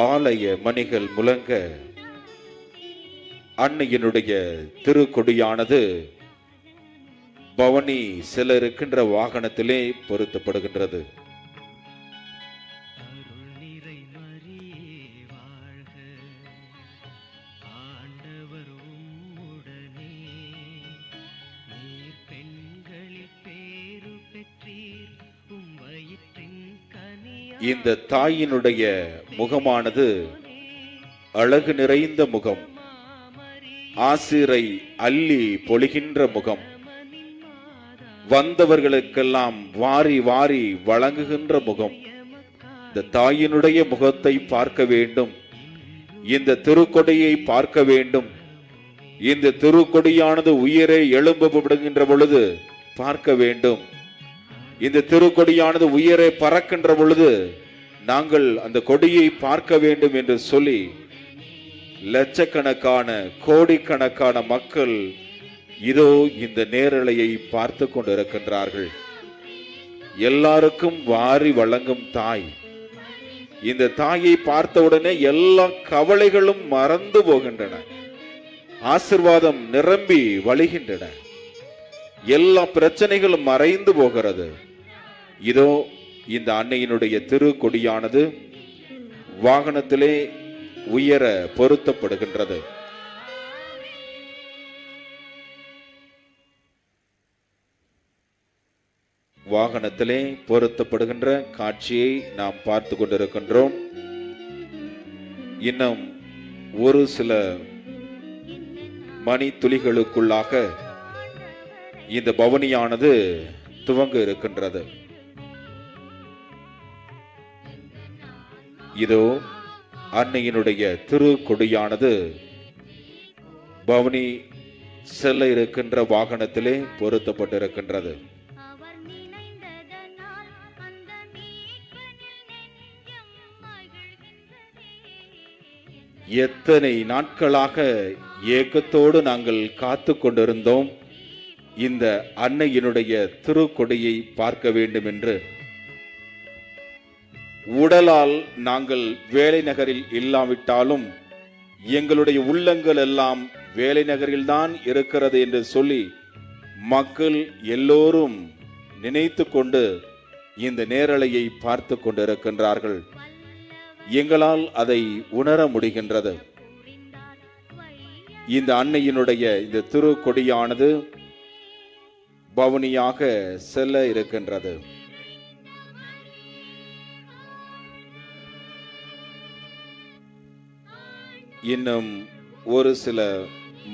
ஆலய மணிகள் முழங்க அன்னையினுடைய திருக்கொடியானது பவனி செல்ல இருக்கின்ற வாகனத்திலே பொருத்தப்படுகின்றது. இந்த தாயினுடைய முகமானது அழகு நிறைந்த முகம், ஆசிரை அள்ளி பொழிகின்ற முகம், வந்தவர்களுக்கெல்லாம் வாரி வாரி வழங்குகின்ற முகம். இந்த தாயினுடைய முகத்தை பார்க்க வேண்டும், இந்த திருக்கொடியை பார்க்க வேண்டும். இந்த திருக்கொடியானது உயிரை எழும்பப்படுகின்ற பொழுது பார்க்க வேண்டும். இந்த திருக்கொடியானது உயிரை பறக்கின்ற பொழுது நாங்கள் அந்த கொடியை பார்க்க வேண்டும் என்று சொல்லி லட்சக்கணக்கான கோடிக்கணக்கான மக்கள் இதோ இந்த நேரலையை பார்த்து கொண்டிருக்கின்றார்கள். எல்லாருக்கும் வாரி வழங்கும் தாய். இந்த தாயை பார்த்தவுடனே எல்லா கவலைகளும் மறந்து போகின்றன, ஆசீர்வாதம் நிரம்பி வழிகின்றன, எல்லா பிரச்சனைகளும் மறைந்து போகிறது. இதோ இந்த அன்னையினுடைய திருக்கொடியானது வாகனத்திலே உயர பொருத்தப்படுகின்றது. வாகனத்திலே பொருத்தப்படுகின்ற காட்சியை நாம் பார்த்து கொண்டிருக்கின்றோம். இன்னும் ஒரு சில மணி துளிகளுக்குள்ளாக இந்த பவனியானது துவங்க இருக்கின்றது. இதோ அன்னையினுடைய திருக்கொடியானது பவனி செல்ல இருக்கின்ற வாகனத்திலே பொருத்தப்பட்டிருக்கின்றது. எத்தனை நாட்களாக ஏக்கத்தோடு நாங்கள் காத்து கொண்டிருந்தோம் இந்த அன்னையினுடைய திருக்கொடியை பார்க்க வேண்டும் என்று. உடலால் நாங்கள் வேலை நகரில் இல்லாவிட்டாலும் எங்களுடைய உள்ளங்கள் எல்லாம் வேலை நகரில்தான் இருக்கிறது என்று சொல்லி மக்கள் எல்லோரும் நினைத்து கொண்டு இந்த நேரலையை பார்த்து கொண்டிருக்கின்றார்கள். எங்களால் அதை உணர முடிகின்றது. இந்த அன்னையினுடைய இந்த திருக்கொடியானது பவனியாக செல்ல இருக்கின்றது. இன்னும் ஒரு சில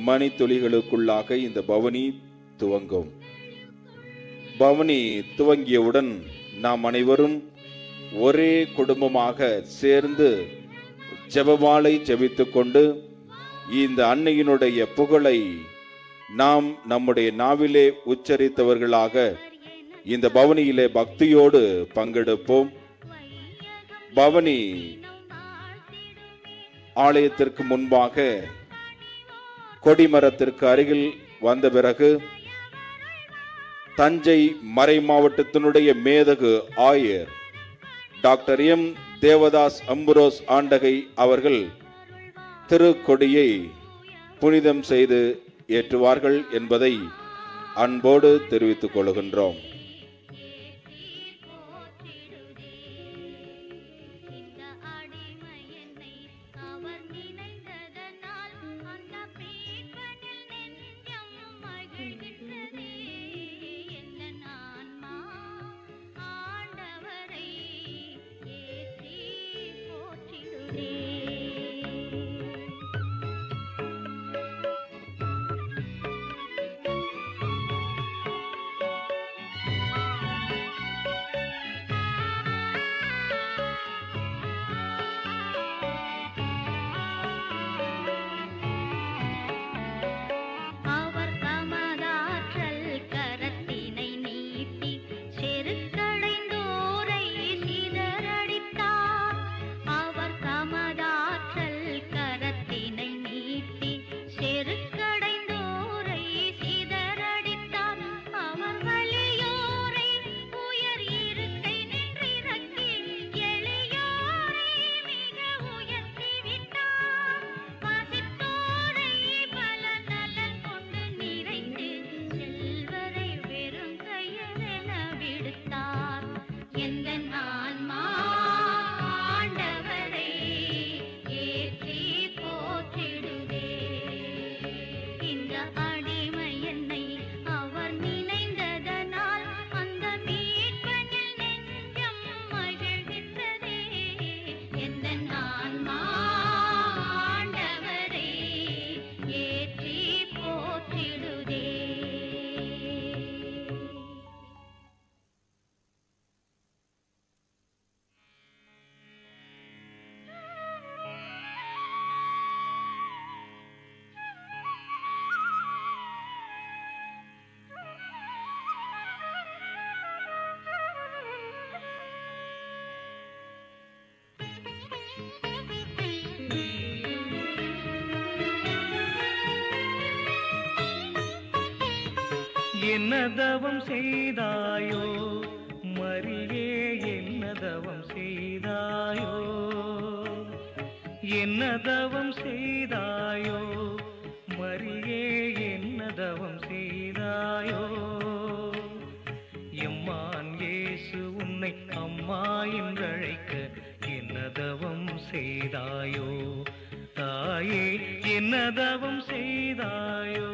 மணித்துளிகளுக்குள்ளாக இந்த பவனி துவங்கும். பவனி துவங்கியவுடன் நாம் அனைவரும் ஒரே குடும்பமாக சேர்ந்து ஜெபமாலை ஜெபித்துக் கொண்டு இந்த அன்னையினுடைய புகழை நாம் நம்முடைய நாவிலே உச்சரித்தவர்களாக இந்த பவனியிலே பக்தியோடு பங்கெடுப்போம். பவனி ஆலயத்திற்கு முன்பாக கொடிமரத்திற்கு அருகில் வந்த பிறகு தஞ்சை மறை மாவட்டத்தினுடைய மேதகு ஆயர் டாக்டர் எம் தேவதாஸ் அம்புரோஸ் ஆண்டகை அவர்கள் திருக்கொடியை புனிதம் செய்து ஏற்றுவார்கள் என்பதை அன்போடு தெரிவித்துக் கொள்கின்றோம். என்ன தவம் செய்தாயோ மரியே, என்ன தவம் செய்தாயோ, என்ன தவம் செய்தாயோ மரியே, என்ன தவம் செய்தாயோ. எம்மான் இயேசு உன்னை அம்மா என்றழைக்க என்ன தவம் செய்தாயோ தாயே, என்ன தவம் செய்தாயோ.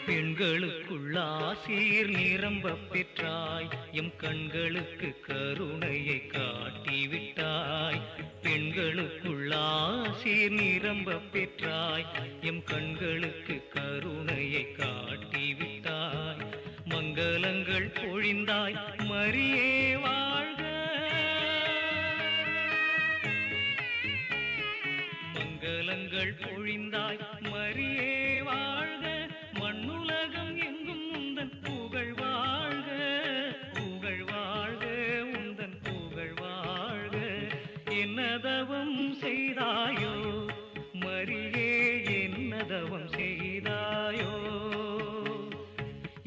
பெண்களுக்குள் ஆசீர் நிரம்ப பெற்றாய், எம் கண்களுக்கு கருணையை காட்டிவிட்டாய். பெண்களுக்குள் ஆசீர் நிரம்ப பெற்றாய், எம் கண்களுக்கு கருணையை காட்டிவிட்டாய். மங்களங்கள் பொழிந்தாய் மரியே வாழ்க, மங்களங்கள் பொழிந்தாய் மரியே வாழ்க. மண்ணுலகம் எங்கும் உந்தன் புகழ் வாழ்க, புகழ் வாழ்க, உந்தன் புகழ் வாழ்க. என்ன தவம் செய்தாயோ மரியே, என்ன தவம் செய்தாயோ.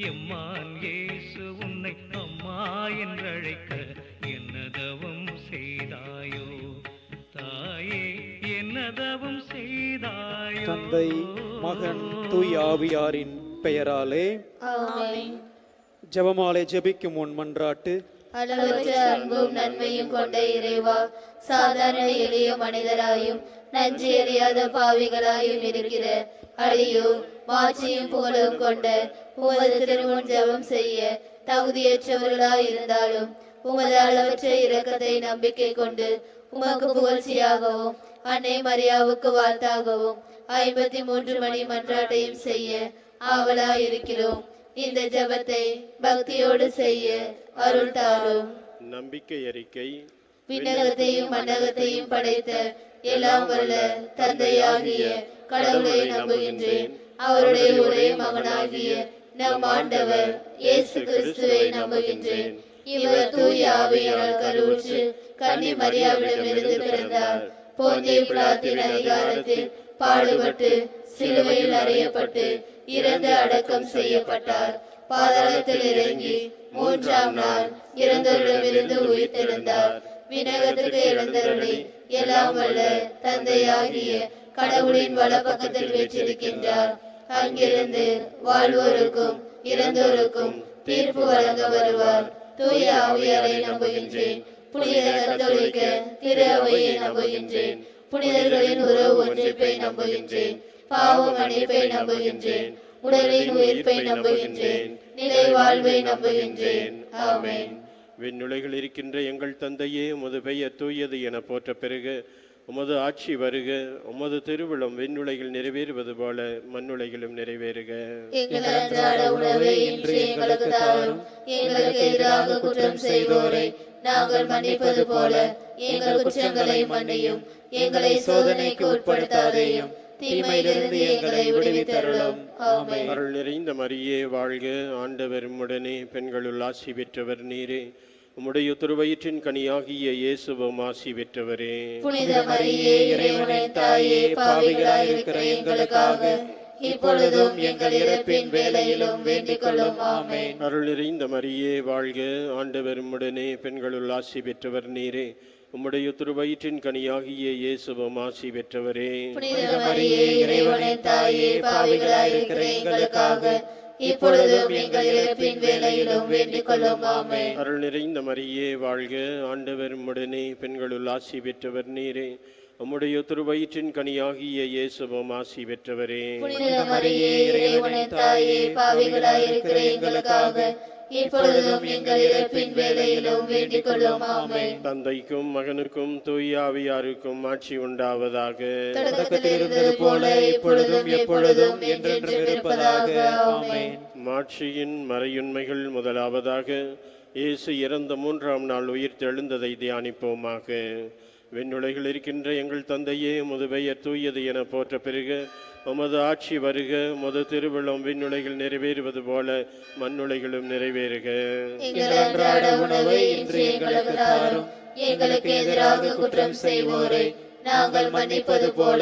எம்மான் இயேசு உன்னை அம்மா என்றழைக்க என்ன தவம் செய்தாயோ தாயே, என்ன தவம் செய்தாயோ. தந்தை, மகன், தூய ஆவியாரின் பெயராலே ஆமென். ஜெபமாலை ஜெபிக்கும் முன் மன்றாட்டு. அளவற்ற அன்பும் நன்மையும் கொண்ட இறைவா, சாதாரண எளிய மனிதராயும் நன்றி அறியாத பாவிகளாயும் இருக்கிற அழியும் மாட்சியும் புகழும் கொண்ட உமது திருமுன் ஜெபம் செய்ய தகுதியற்றவர்களாய் இருந்தாலும் உமது அளவற்ற இரக்கத்தை நம்பிக்கை கொண்டு உமக்கு புகழ்ச்சியாகவும் அன்னை மரியாவுக்கு வாழ்த்தாகவும் 53 மணி மன்றாட்டையும் செய்ய ஆவலாய் இருக்கிறோம். இந்த ஜெபத்தை பக்தியோடு செய்ய அருள் தாரும். நம்பிக்கை அறிக்கை. விண்ணகத்தையும் மண்ணகத்தையும் படைத்த எல்லாம் வல்ல தந்தையாகிய கடவுளை நம்புகின்றேன். அவருடைய ஒரே மகனாகிய நம் ஆண்டவர் இயேசு கிறிஸ்துவை நம்புகின்றேன். இவர் தூய ஆவியால் கருவுற்று கன்னி மரியாவிடமிருந்து பிறந்தார். போந்திய பிலாத்தின் அதிகாரத்தில் பாடுபட்டு சிலுவையில் அறையப்பட்டு இறந்து அடக்கம் செய்யப்பட்டார். பாதாளத்தில் இறங்கி 3ஆம் நாள் இறந்தவரிடமிருந்து உயிர்த்தெழுந்தார். விண்ணகத்துக்கு எழுந்தருளி எல்லாம் வல்ல தந்தையாகிய கடவுளின் வலப்பக்கத்தில் வீற்றிருக்கின்றார். அங்கிருந்து வாழ்வோருக்கும் இறந்தோருக்கும் தீர்ப்பு வழங்க வருவார். தூய ஆவியாரை நம்புகின்றேன். புனித கத்தோலிக்க திரு அவையை நம்புகின்றேன். புனிதர்களின் உறவு ஒன்றிப்பை நம்புகின்றேன். பாவ மன்னிப்பை நம்புகின்றேன். உடலின் உயிர்ப்பை நம்புகின்றேன். நிலை வாழ்வை நம்புகின்றேன். ஆமென். விண்ணுலகில் இருக்கின்ற எங்கள் தந்தையே, உமது பெயர் தூயது என போற்ற பெருக. உமது ஆட்சி வருக. உமது திருவிழம் விண்ணுலகில் நிறைவேறுவது போல மண்ணுலகிலும் நிறைவேறுக. எங்கள் அன்றாட உணவை இன்று எங்களுக்கு தாரும். எங்களுக்கு எதிராக குற்றம் செய்வோரை நாங்கள் மன்னிப்பது போல எங்கள் குற்றங்களை மன்னியும். எங்களை சோதனைக்கு உட்படுத்தாதேயும், தீமையிலிருந்து எங்களை விடுவித்தருளும். ஆமென். அருள் நிறைந்த மரியே வாழ்க. ஆண்டவர் உம்முடனே, பெண்களுள் ஆசி பெற்றவர் நீரே. உம்முடைய திருவயிற்றின் கனியாகிய இயேசுவும் ஆசி பெற்றவரே. புனித மரியே, இறைவனின் தாயே, பாவிகளாயிருக்கிற எங்களுக்காக இப்பொழுதும் எங்கள் இறப்பின் வேளையிலும் வேண்டிக் கொள்ளும். ஆமென். அருள் நிறைந்த மரியே வாழ்க. ஆண்டவர் உம்முடனே, பெண்களுள் ஆசி பெற்றவர் நீரே. உம்முடைய திருவயிற்றின் கனியாகிய இயேசுவும் ஆசி பெற்றவரே. புனித மரியே, இறைவனின் தாயே, பாவிகளாயிருக்கிற எங்களுக்காக இப்பொழுதும் எங்கள் இறப்பின் வேளையிலும் வேண்டிக் கொள்ளும். ஆமென். அருள் நிறைந்த மரியே வாழ்க. ஆண்டவர் உம்முடனே, பெண்களுள் ஆசி பெற்றவர் நீரே. உம்முடைய திருவயிற்றின் கனியாகிய இயேசுவும் ஆசி பெற்றவரே. புனித மரியே, இறைவனின் தாயே, பாவிகளாயிருக்கிற எங்களுக்காக இப்பொழுதும் எங்கள் இறப்பின் வேளையிலும் வேண்டிக் கொள்ளும். ஆமென். தந்தைக்கும் மகனுக்கும் தூய ஆவியாருக்கும் ஆட்சி உண்டாவதாக. தொடக்கத்தில் இருந்தது போல இப்பொழுதும் எப்பொழுதும் என்றென்றும் இருப்பதாக. ஆமென். மாட்சியின் மறையுண்மைகள். முதலாவதாக, இயேசு இறந்த 3ஆம் நாள் உயிர் தெழுந்ததை தியானிப்போமாக. விண்ணுலகில் இருக்கின்ற எங்கள் தந்தையே உமது பெயர் தூயது என போற்ற பெருக. உமது ஆட்சி வருக. உமது திருவிழம் விண்ணுலகில் நிறைவேறுவது போல மண்ணுலகிலும் நிறைவேறுக. எங்கள் அன்றாட உணவை இன்று எங்களுக்கு தாரும். எங்களுக்கு எதிராக குற்றம் செய்வோரை நாங்கள் மன்னிப்பது போல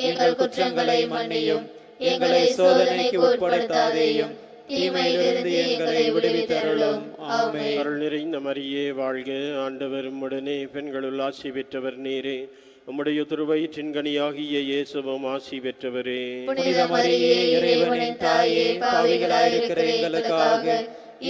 எங்கள் குற்றங்களை மன்னியும். எங்களை சோதனைக்கு உட்படுத்தாதேயும், தீமையிலிருந்து எங்களை விடுவித்தருளும். ஆமென். அருள் நிறைந்த மரியே வாழ்க. ஆண்டவர் உம்முடனே, பெண்களுள் ஆசி பெற்றவர் நீரே. உம்முடைய திருவயிற்றின் கனியாகிய இயேசுவும் ஆசி பெற்றவரே. புனித மரியே, இறைவனின் தாயே, பாவிகளாயிருக்கிற எங்களுக்காக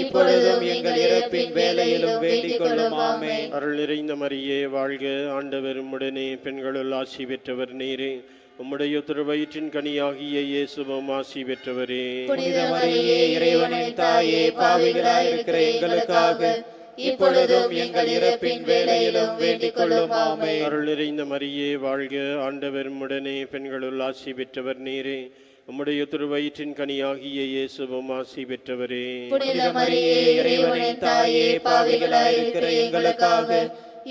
இப்பொழுதும் எங்கள் இறப்பின் வேளையிலும் வேண்டிக் கொள்ளும். ஆமென். அருள் நிறைந்த மரியே வாழ்க. ஆண்டவர் உம்முடனே, பெண்களுள் ஆசி பெற்றவர் நீரே. உம்முடைய திருவயிற்றின் கனியாகிய இயேசுவும் ஆசி பெற்றவரே. புனித மரியே, இறைவனின் தாயே, பாவிகளாயிருக்கிற எங்களுக்காக இப்பொழுதும் எங்கள் இறப்பின் வேளையிலும் வேண்டிக் கொள்ளும். ஆமென். அருள் நிறைந்த மரியே வாழ்க. ஆண்டவர் உம்முடனே, பெண்களுள் ஆசி பெற்றவர் நீரே. உம்முடைய திருவயிற்றின் கனியாகிய இயேசுவும் ஆசி பெற்றவரே. புனித மரியே, இறைவனின் தாயே, பாவிகளாயிருக்கிற எங்களுக்காக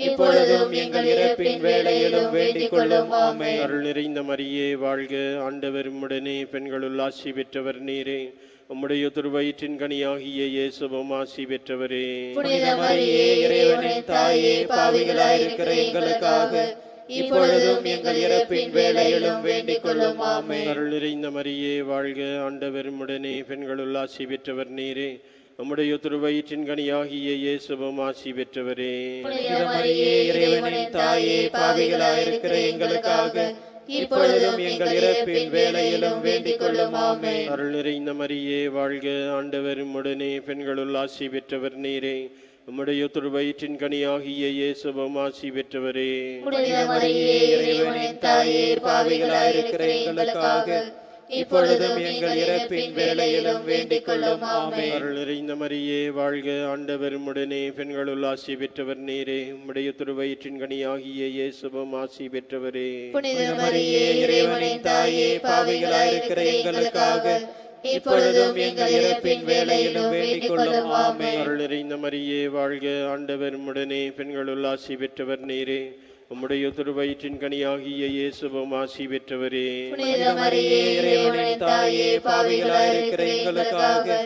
இப்பொழுதும் எங்கள் இறப்பின் வேளையிலும் வேண்டிக் கொள்ளும். ஆமென். அருள் நிறைந்த மரியே வாழ்க. ஆண்டவர் உம்முடனே, பெண்களுள் ஆசி பெற்றவர் நீரே. உம்முடைய திருவயிற்றின் கனியாகிய இயேசுவும் ஆசி பெற்றவரே. புனித மரியே, இறைவனின் தாயே, பாவிகளாயிருக்கிற எங்களுக்காக இப்பொழுதும் எங்கள் இறப்பின் வேளையிலும் வேண்டிக் கொள்ளும். ஆமென். அருள் நிறைந்த மரியே வாழ்க. ஆண்டவர் உம்முடனே, பெண்களுள் ஆசி பெற்றவர் நீரே. உம்முடைய திருவயிற்றின் கனியாகிய இயேசுவும் ஆசி பெற்றவரே. புனித மரியே, இறைவனின் தாயே, பாவிகளாயிருக்கிற எங்களுக்காக இப்பொழுதும் எங்கள் இறப்பின் வேளையிலும் வேண்டிக் கொள்ளும். ஆமென். அருள் நிறைந்த மரியே வாழ்க. ஆண்டவர் உம்முடனே, பெண்களுள் ஆசி பெற்றவர் நீரே. உம்முடைய திருவயிற்றின் கனியாகிய இயேசுவும் ஆசி பெற்றவரே. புனித மரியே, இறைவனின் தாயே, பாவிகளாயிருக்கிற எங்களுக்காக இப்பொழுதும் எங்கள் இறப்பின் வேளையிலும் வேண்டிக் கொள்ளும். ஆமென். அருள் நிறைந்த மரியே வாழ்க. ஆண்டவர் உம்முடனே, பெண்களுள் ஆசி பெற்றவர் நீரே. உம்முடைய திருவயிற்றின் கனியாகிய இயேசுவும் ஆசி பெற்றவரே. புனித மரியே, இறைவனின் தாயே, பாவிகளாயிருக்கிற எங்களுக்காக இப்பொழுதும் எங்கள் இறப்பின் வேளையிலும் வேண்டிக் கொள்ளும். ஆமென். அருள் நிறைந்த மரியே வாழ்க. ஆண்டவர் உம்முடனே, பெண்களுள் ஆசி பெற்றவர் நீரே. உம்முடைய திருவயிற்றின் கனியாகிய இயேசுவும் ஆசி பெற்றவரே. புனித மரியே, இறைவனின் தாயே, பாவிகளாயிருக்கிற எங்களுக்காக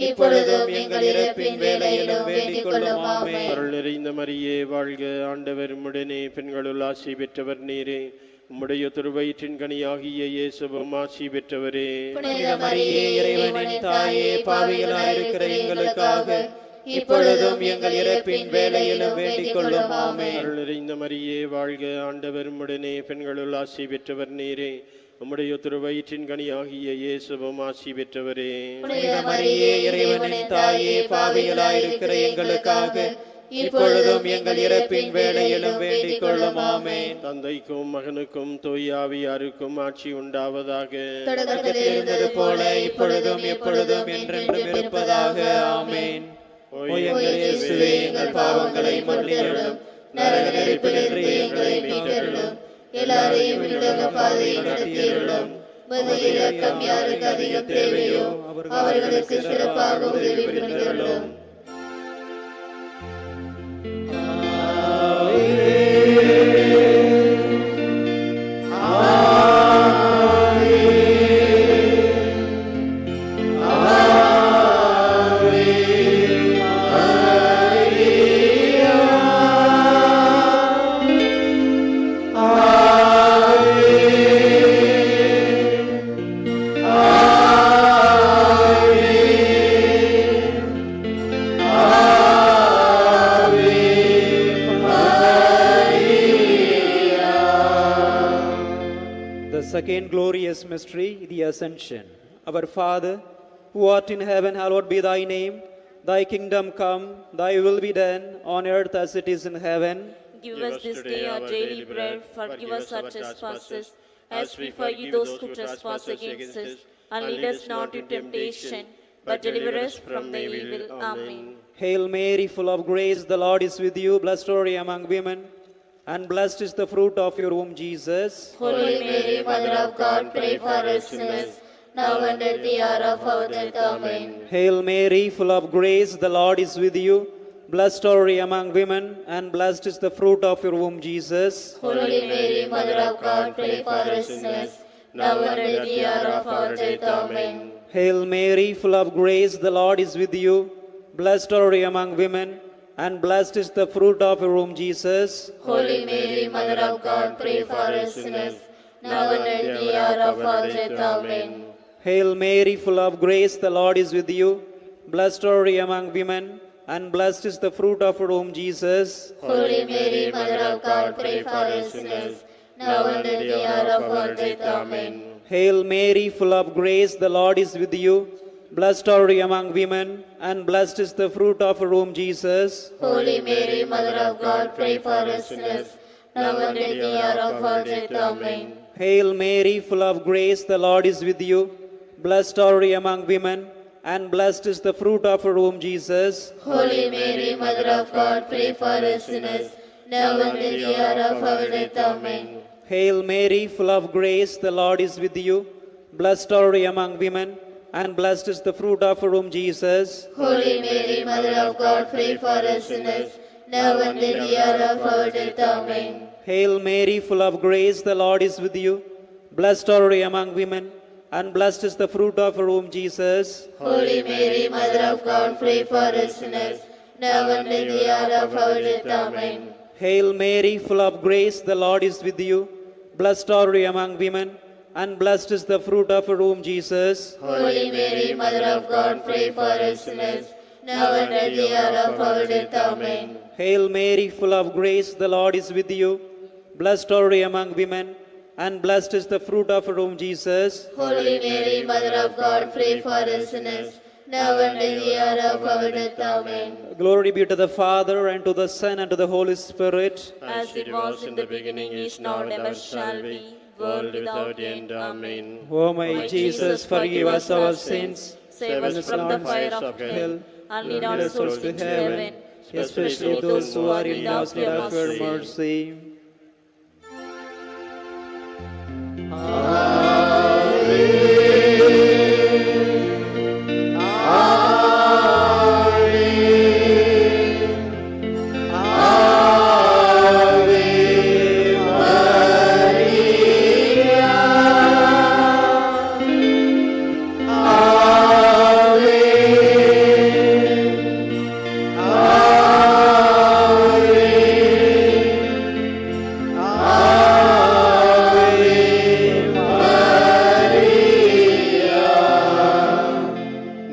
இப்பொழுதும் எங்கள் இறப்பின் வேளையிலும் வேண்டிக் கொள்ளும். ஆமென். அருள் நிறைந்த மரியே வாழ்க. ஆண்டவர் உம்முடனே, பெண்களுள் ஆசி பெற்றவர் நீரே. உம்முடைய திருவயிற்றின் கனியாகிய இயேசுவும் ஆசி பெற்றவரே. புனித மரியே, இறைவனின் தாயே, பாவிகளாயிருக்கிற எங்களுக்காக இப்பொழுதும் எங்கள் இறப்பின் வேளையிலும் வேண்டிக் கொள்ளும். ஆமென். அருள் நிறைந்த மரியே வாழ்க. ஆண்டவர் உம்முடனே, பெண்களுள் ஆசி பெற்றவர் நீரே. உம்முடைய திருவயிற்றின் கனியாகிய இயேசுவும் ஆசி பெற்றவரே. புனித மரியே, இறைவனின் தாயே, பாவிகளாயிருக்கிற எங்களுக்காக இப்பொழுதும் எங்கள் இறப்பின் வேளையிலும் வேண்டிக் கொள்ளும். ஆமென். தந்தைக்கும் மகனுக்கும் தூய ஆவியாருக்கும் ஆட்சி உண்டாவதாக. தொடக்கத்தில் இருந்தது போல இப்பொழுதும் எப்பொழுதும் என்றென்றும் இருப்பதாக. ஆமென். ஓ ஓ எங்கள் எங்கள் இயேசுவே, எங்கள் பாவங்களை மன்னியருளும். நரக நெருப்பிலிருந்து எங்களை மீட்டருளும். எல்லாரையும் விண்ணுலக பாதையில் நடத்தியருளும். உமது இரக்கம் யாருக்கு அதிக தேவையோ அவர்களுக்கு சிறப்பாக உதவி புரிந்தருளும். The second glorious mystery, the Ascension. Our Father, who art in heaven, hallowed be thy name. Thy kingdom come, thy will be done, on earth as it is in heaven. Give us this day our daily bread. Forgive us our trespasses, as we forgive those who trespass against us. And lead us not into temptation, but deliver us from the evil. Amen. Hail Mary, full of grace, the Lord is with you. Blessed are you among women, and blessed is the fruit of your womb, Jesus. Holy Mary, Mother of God, pray for us sinners, now and at the hour of our death. Amen. Hail Mary, full of grace, the Lord is with you. Blessed are you among women, and blessed is the fruit of your womb, Jesus. Holy Mary, Mother of God, pray for us sinners, now and at the hour of our death. Amen. Hail Mary, full of grace, the Lord is with you. Blessed are you among women, and blessed is the fruit of your womb, Jesus. Holy Mary, Mother of God, pray for us sinners, now and at the hour of our death. Amen. Hail Mary, full of grace, the Lord is with you. Blessed are you among women, and blessed is the fruit of your womb, Jesus. Holy Mary, Mother of God, pray for us sinners, now and at the hour of our death. Amen. Hail Mary, full of grace, the Lord is with you. Blessed are you among women, and blessed is the fruit of your womb, Jesus. Holy Mary, Mother of God, pray for us sinners, now and at the hour of our death. Amen. Hail Mary, full of grace, the Lord is with you. Blessed are you among women, and blessed is the fruit of your womb, Jesus. Holy Mary, Mother of God, pray for us sinners, now and at the hour of our death. Amen. Hail Mary, full of grace, the Lord is with you. Blessed are you among women, and blessed is the fruit of your womb, Jesus. Holy Mary, Mother of God, pray for us sinners, now and at the hour of our death. Amen. Hail Mary, full of grace, the Lord is with you. Blessed are you among women, and blessed is the fruit of your womb, Jesus. Holy Mary, Mother of God, pray for us sinners, now and at the hour of our death. Amen. Hail Mary, full of grace, the Lord is with you. Blessed are you among women, and blessed is the fruit of your womb, Jesus. Holy Mary, Mother of God, pray for us sinners, now and at the hour of our death. Amen. Hail Mary, full of grace, the Lord is with you. Blessed are you among women, and blessed is the fruit of your womb, Jesus. Holy Mary, Mother of God, pray for us sinners, now and at the hour of our death. Amen. Glory be to the Father, and to the Son, and to the Holy Spirit. As it was in the beginning, is now, and ever shall be, world without end. Amen. O my Jesus, forgive us our sins, Save us from the fire of hell, and lead our souls to heaven, especially those who are in most need of your mercy.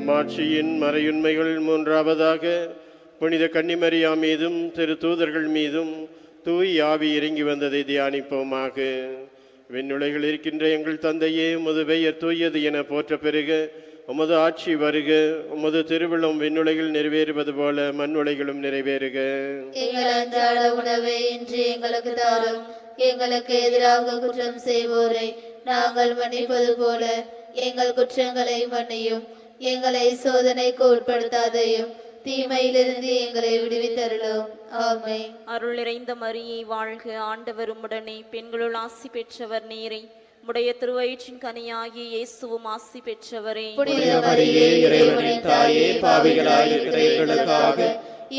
மாட்சியின் மறையுண்மைகள் மூன்றாவதாக புனித கன்னிமரியா மீதும் திரு தூதர்கள் மீதும் தூய் ஆவி இறங்கி வந்ததை தியானிப்போமாக. விண்ணுலகில் இருக்கின்ற எங்கள் தந்தையே, உமது பெயர் தூயது என போற்ற பெறுக. உமது ஆட்சி வருக. உமது திருவிழம் விண்ணுலகில் நிறைவேறுவது போல மண்ணுலகிலும் நிறைவேறுக. எங்கள் அன்றாட உணவை இன்று எங்களுக்கு தாரும். எங்களுக்கு எதிராக குற்றம் செய்வோரை நாங்கள் மன்னிப்பது போல எங்கள் குற்றங்களை மன்னியும். எங்களை சோதனைக்கு உட்படுத்தாதையும், தீமையிலிருந்து எங்களை விடுவித்தருளும். ஆமென். அருள் நிறைந்த மரியே வாழ்க, ஆண்டவர் உம்முடனே, பெண்களுள் ஆசி பெற்றவர் நீரே. உம்முடைய திருவயிற்றின் கனியாகிய இயேசுவும் ஆசி பெற்றவரே. புனித மரியே, இறைவனின் தாயே, பாவிகளாயிருக்கிற எங்களுக்காக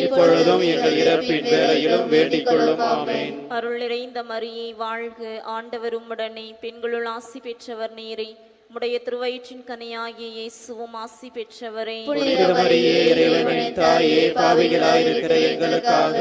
இப்பொழுதும் எங்கள் இறப்பின் வேளையிலும் வேண்டிக் கொள்ளும். ஆமென். அருள் நிறைந்த மரியே வாழ்க, ஆண்டவர் உம்முடனே, பெண்களுள் ஆசி பெற்றவர் நீரே. உம்முடைய திருவயிற்றின் கனியாகிய இயேசுவும் ஆசி பெற்றவரே. புனித மரியே, இறைவனின் தாயே, பாவிகளாயிருக்கிற எங்களுக்காக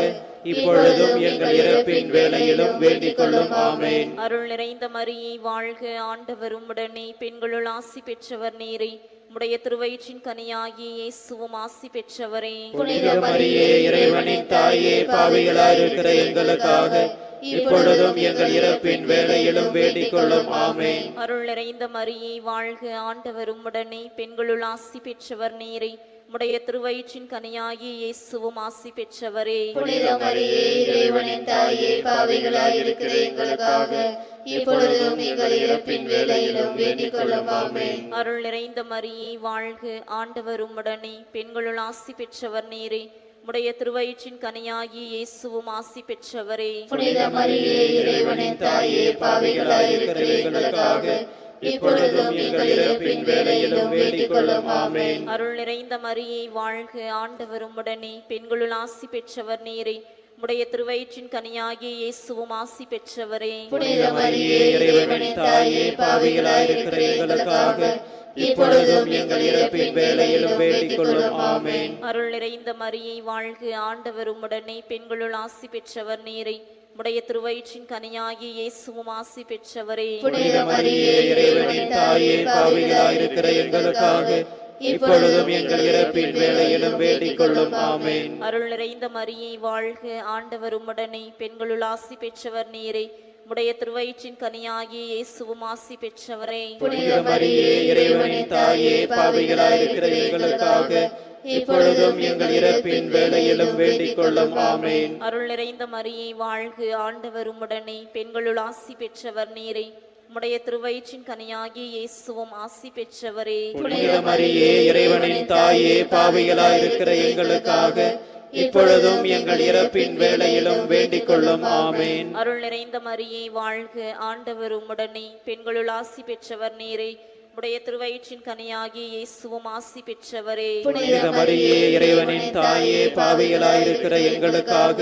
இப்பொழுதும் எங்கள் இறப்பின் வேளையிலும் வேண்டிக் கொள்ளும். ஆமென். அருள் நிறைந்த மரியே வாழ்க, ஆண்டவர் உம்முடனே, பெண்களுள் ஆசி பெற்றவர் நீரே. உம்முடைய திருவயிற்றின் கனியாகிய இயேசுவும் ஆசி பெற்றவரே. புனித மரியே, இறைவனின் தாயே, பாவிகளாயிருக்கிற எங்களுக்காக இப்பொழுதும் எங்கள் இறப்பின் வேளையிலும் வேண்டிக் கொள்ளும். ஆமென். அருள் நிறைந்த மரியே வாழ்க, ஆண்டவர் உம்முடனே, பெண்களுள் ஆசி பெற்றவர் நீரே. உம்முடைய திருவயிற்றின் கனியாகிய இயேசுவும் ஆசி பெற்றவரே. புனித மரியே, இறைவனின் தாயே, பாவிகளாயிருக்கிற எங்களுக்காக இப்பொழுதும் எங்கள் இறப்பின் வேளையிலும் வேண்டிக் கொள்ளும். ஆமென். அருள் நிறைந்த மரியே வாழ்க, ஆண்டவர் உம்முடனே, பெண்களுள் ஆசி பெற்றவர் நீரே. உம்முடைய திருவயிற்றின் கனியாகிய இயேசுவும் ஆசி பெற்றவரே. புனித மரியே, இறைவனின் தாயே, பாவிகளாயிருக்கிற எங்களுக்காக இப்பொழுதும் எங்கள் இறப்பின் வேளையிலும் வேண்டிக் கொள்ளும் ஆமென். அருள் நிறைந்த மரியே வாழ்க, ஆண்டவர் உம்முடனே, பெண்களுள் ஆசி பெற்றவர் நீரே, உடைய திருவயிற்றின் கனியாகிய இயேசுவும் ஆசி பெற்றவரே. புனித மரியே, இறைவனின் தாயே, பாவிகளாயிருக்கிற எங்களுக்காக இப்பொழுதும் எங்கள் இறப்பின் வேளையிலும் வேண்டிக் கொள்ளும் ஆமென். அருள் நிறைந்த மரியே வாழ்க, ஆண்டவர் உம்முடனே, பெண்களுள் ஆசி பெற்றவர் நீரே, உடைய திருவயிற்றின் கனியாகிய இயேசுவும் ஆசி பெற்றவரே. புனித மரியே, இறைவனின் தாயே, பாவிகளாயிருக்கிற எங்களுக்காக இப்பொழுதும் எங்கள் இறப்பின் வேளையிலும் வேண்டிக் கொள்ளும் ஆமென். அருள் நிறைந்த மரியே வாழ்க, ஆண்டவர் உம்முடனே, பெண்களுள் ஆசி பெற்றவர் நீரே, உடைய திருவயிற்றின் கனியாகிய இயேசுவும் ஆசி பெற்றவரே. புனித மரியே, இறைவனின் தாயே, பாவிகளாயிருக்கிற எங்களுக்காக இப்பொழுதும் எங்கள் இறப்பின் வேளையிலும் வேண்டிக் கொள்ளும் ஆமென். அருள் நிறைந்த மரியே வாழ்க, ஆண்டவர் உம்முடனே, பெண்களுள் ஆசி பெற்றவர் நீரே, உடைய திருவயிற்றின் கனியாகிய இயேசுவும் ஆசி பெற்றவரே. புனித மரியே, இறைவனின் தாயே, பாவிகளாயிருக்கிற எங்களுக்காக இப்பொழுதும் எங்கள் இறப்பின் வேளையிலும் வேண்டிக் கொள்ளும் ஆமென். அருள் நிறைந்த மரியே வாழ்க, ஆண்டவர் உம்முடனே, பெண்களுள் ஆசி பெற்றவர் நீரே, உடைய திருவயிற்றின் கனியாகிய இயேசுவும் ஆசி பெற்றவரே. புனித மரியே, இறைவனின் தாயே, பாவிகளாயிருக்கிற எங்களுக்காக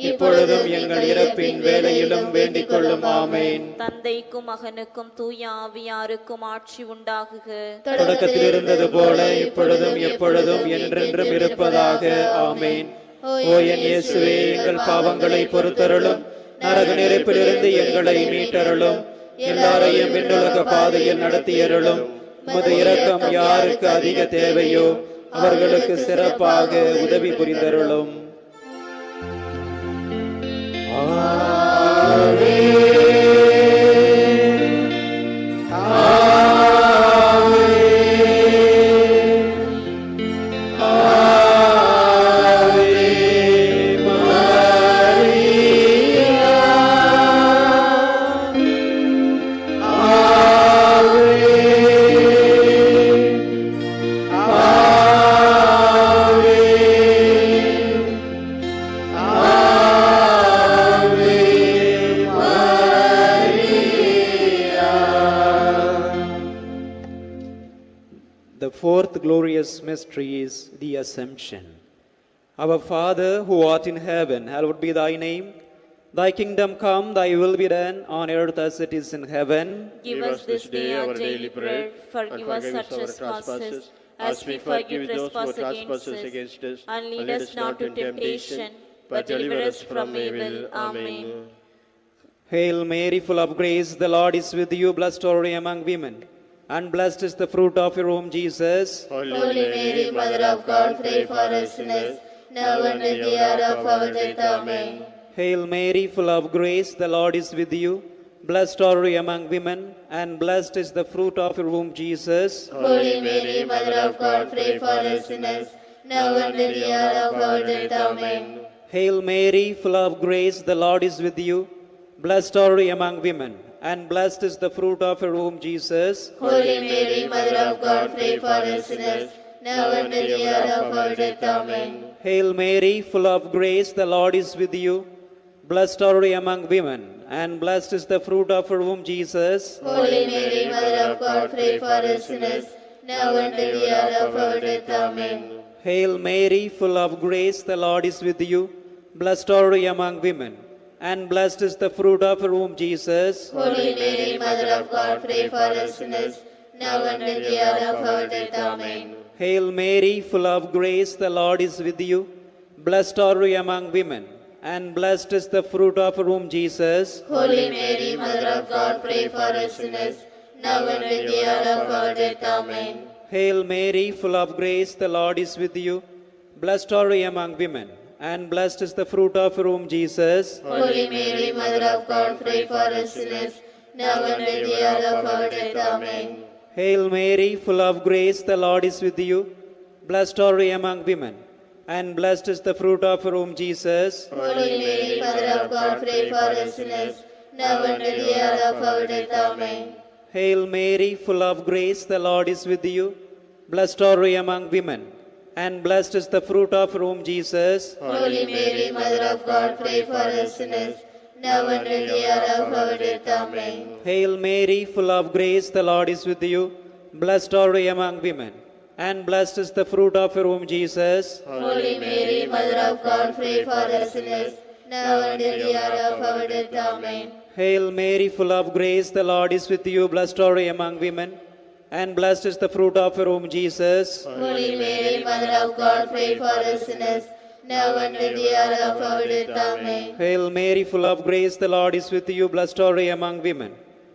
இப்பொழுதும் எங்கள் இறப்பின் வேளையிலும் வேண்டிக் கொள்ளும் ஆமென். தந்தைக்கும் மகனுக்கும் தூய ஆவியாருக்கும் ஆட்சி உண்டாகுக. தொடக்கத்தில் இருந்தது போல இப்பொழுதும் எப்பொழுதும் என்றென்றும் இருப்பதாக ஆமென். ஓ என் இயேசுவே, எங்கள் பாவங்களை பொறுத்தருளும், நரக நெருப்பிலிருந்து எங்களை மீட்டருளும், எல்லாரையும் விண்ணுலக பாதையில் நடத்தியருளும். உமது இரக்கம் யாருக்கு அதிக தேவையோ அவர்களுக்கு சிறப்பாக உதவி புரிந்தருளும். The fourth glorious mystery is the Assumption. Our Father, who art in heaven, hallowed be thy name. Thy kingdom come, thy will be done, on earth as it is in heaven. Give us this day our daily bread. Forgive us our trespasses, as we forgive those who trespass against us. And lead us not to temptation, but deliver us from evil. Amen. Hail Mary, full of grace, the Lord is with you. Blessed are you among women, and blessed is the fruit of your womb, Jesus. Holy Mary, Mother of God, pray for us sinners, now and at the hour of our death. Amen. Hail Mary, full of grace, the Lord is with you. Blessed are you among women, and blessed is the fruit of your womb, Jesus. Holy Mary, Mother of God, pray for us sinners, now and at the hour of our death. Amen. Hail Mary, full of grace, the Lord is with you. Blessed are you among women, and blessed is the fruit of your womb, Jesus. Holy Mary, Mother of God, pray for us sinners, now and at the hour of our death. Amen. Hail Mary, full of grace, the Lord is with you. Blessed are you among women, and blessed is the fruit of your womb, Jesus. Holy Mary, Mother of God, pray for us sinners, now and at the hour of our death. Amen. Hail Mary, full of grace, the Lord is with you. Blessed are you among women, and blessed is the fruit of your womb, Jesus. Holy Mary, Mother of God, pray for us sinners, now and at the hour of our death. Amen. Hail Mary, full of grace, the Lord is with you. Blessed are you among women, and blessed is the fruit of your womb, Jesus. Holy Mary, Mother of God, pray for us sinners, now and at the hour of our death. Amen. Hail Mary, full of grace, the Lord is with you. Blessed are you among women, and blessed is the fruit of your womb, Jesus. Holy Mary, Mother of God, pray for us sinners, now and at the hour of our death. Amen. Hail Mary, full of grace, the Lord is with you. Blessed are you among women, and blessed is the fruit of your womb, Jesus. Holy Mary, Mother of God, pray for us sinners, now and at the hour of our death. Amen. Hail Mary, full of grace, the Lord is with you. Blessed are you among women, and blessed is the fruit of your womb, Jesus. Holy Mary, Mother of God, pray for us sinners, now and at the hour of our death. Amen. Hail Mary, full of grace, the Lord is with you. Blessed are you among women, and blessed is the fruit of your womb, Jesus. Holy Mary, Mother of God, pray for us sinners, now and at the hour of our death. Amen. Hail Mary, full of grace, the Lord is with you. Blessed are you among women, and blessed is the fruit of your womb, Jesus. Holy Mary, Mother of God, pray for us sinners, now and at the hour of our death. Amen. Hail Mary, full of grace, the Lord is with you. Blessed are you among women,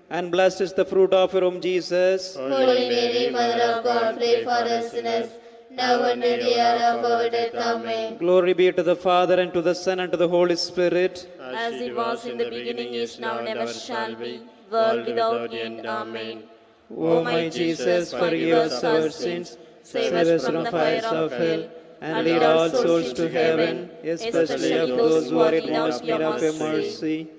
and blessed is the fruit of your womb, Jesus. Holy Mary, Mother of God, pray for us sinners, now and at the hour of our death. Amen. Glory be to the Father, and to the Son, and to the Holy Spirit. As it was in the beginning, is now, and ever shall be, world without end. Amen. O my Jesus, forgive us our sins, save us from the fires of hell, and lead all souls to heaven, especially of those who are in most need of your mercy.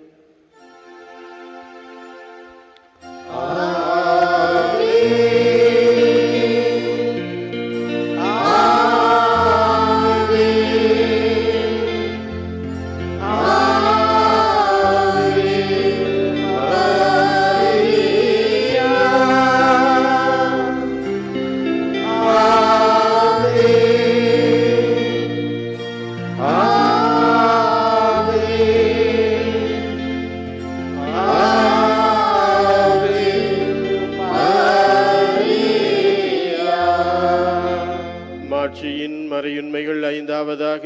மாட்சியின் மறையுண்மைகள் ஐந்தாவதாக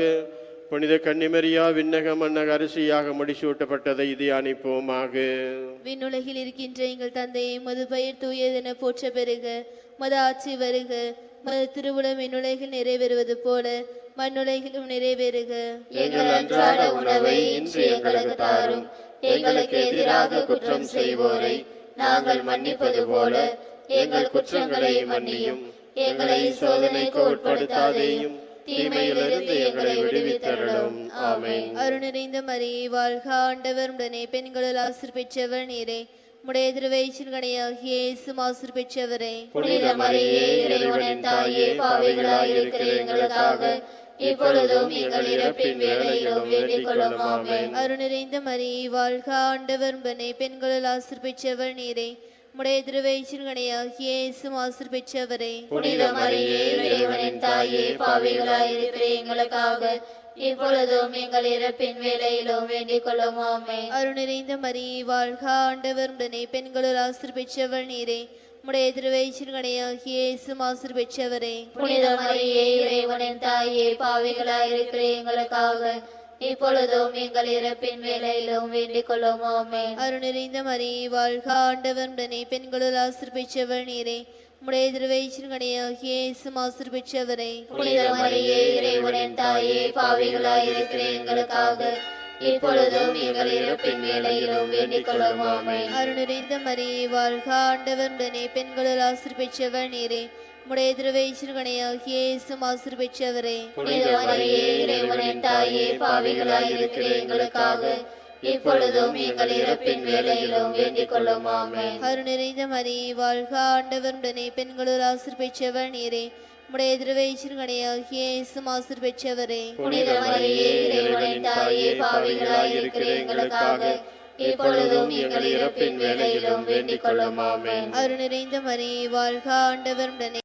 புனித கன்னிமரியா விண்ணக மன்னக அரசியாக முடிசூட்டப்பட்டதை தியானிப்போமாக. விண்ணுலகில் இருக்கின்ற எங்கள் தந்தையை மது பெயர் தூயதென போற்ற பெறுக, மது ஆட்சி வருக, மது திருவுளம் விண்ணுலகில் நிறைவேறுவது போல மண்ணுலகிலும் நிறைவேறுக. எங்கள் அன்றாட உணவை இன்று எங்களுக்கு தாரும். எங்களுக்கு எதிராக குற்றம் செய்வோரை நாங்கள் மன்னிப்பது போல எங்கள் குற்றங்களை மன்னியும். எங்களை சோதனைக்கு உட்படுத்தாதேயும், தீமையிலிருந்து எங்களை விடுவித்தருளும். ஆமென். அருள் நிறைந்த மரியே வாழ்க, ஆண்டவர் உடனே பெண்களுள் ஆசீர் பெற்றவர் நீரே. உடைய திருவயிற்றின் கனியாகிய இயேசுவும் ஆசீர் பெற்றவரே. புனித மரியே, இறைவனின் தாயே, பாவிகளாயிருக்கிற எங்களுக்காக இப்பொழுதும் எங்கள் இறப்பின் வேளையிலும் வேண்டிக் கொள்ளும். ஆமென். அருள் நிறைந்த மரியே வாழ்க, ஆண்டவர் உடனே பெண்களுள் ஆசீர் பெற்றவர் நீரே. உடைய திருவயிற்றின் கனியாகிய இயேசுவும் ஆசீர் பெற்றவரே. புனித மரியே, இறைவனின் தாயே, பாவிகளாயிருக்கிற எங்களுக்காக இப்பொழுதும் எங்கள் இறப்பின் வேளையிலும் வேண்டிக் கொள்ளும். ஆமென். அருள் நிறைந்த மரியே வாழ்க, ஆண்டவர் உடனே பெண்களுள் ஆசீர் பெற்றவர் நீரே. உடைய திருவயிற்றின் கனியாகிய இயேசுவும் ஆசீர் பெற்றவரே. புனித மரியே, இறைவனின் தாயே, பாவிகளாயிருக்கிற எங்களுக்காக இப்பொழுதும் எங்கள் இறப்பின் வேளையிலும் வேண்டிக் கொள்ளும். ஆமென். அருள் நிறைந்த மரியே வாழ்க, ஆண்டவர் உடனே பெண்களுள் ஆசீர் பெற்றவர் நீரே. உடைய திருவயிற்றின் கனியாகிய இயேசுவும் ஆசீர் பெற்றவரே. புனித மரியே, இறைவனின் தாயே, பாவிகளாயிருக்கிற எங்களுக்காக இப்பொழுதும் எங்கள் இறப்பின் வேளையிலும் வேண்டிக் கொள்ளும். ஆமென். அருள் நிறைந்த மரியே வாழ்க, ஆண்டவர் உடனே பெண்களுள் ஆசீர் பெற்றவர் நீரே. உடைய திருவயிற்றின் கனியாகிய இயேசுவும் ஆசீர் பெற்றவரே. புனித மரியே, இறைவனின் தாயே, பாவிகளாயிருக்கிற எங்களுக்காக இப்பொழுதும் எங்கள் இறப்பின் வேளையிலும் வேண்டிக் கொள்ளும். ஆமென். அருள் நிறைந்த மரியே வாழ்க, ஆண்டவர் உடனே பெண்களுள் ஆசீர் பெற்றவர் நீரே. உடைய திருவயிற்றின் கனியாகிய இயேசுவும் ஆசீர் பெற்றவரே. புனித மரியே, இறைவனின் தாயே, பாவிகளாயிருக்கிற எங்களுக்காக இப்பொழுதும் எங்கள் இறப்பின் வேளையிலும் வேண்டிக் கொள்ளும். ஆமென். அருள் நிறைந்த மரியே வாழ்க, ஆண்டவர் உடனே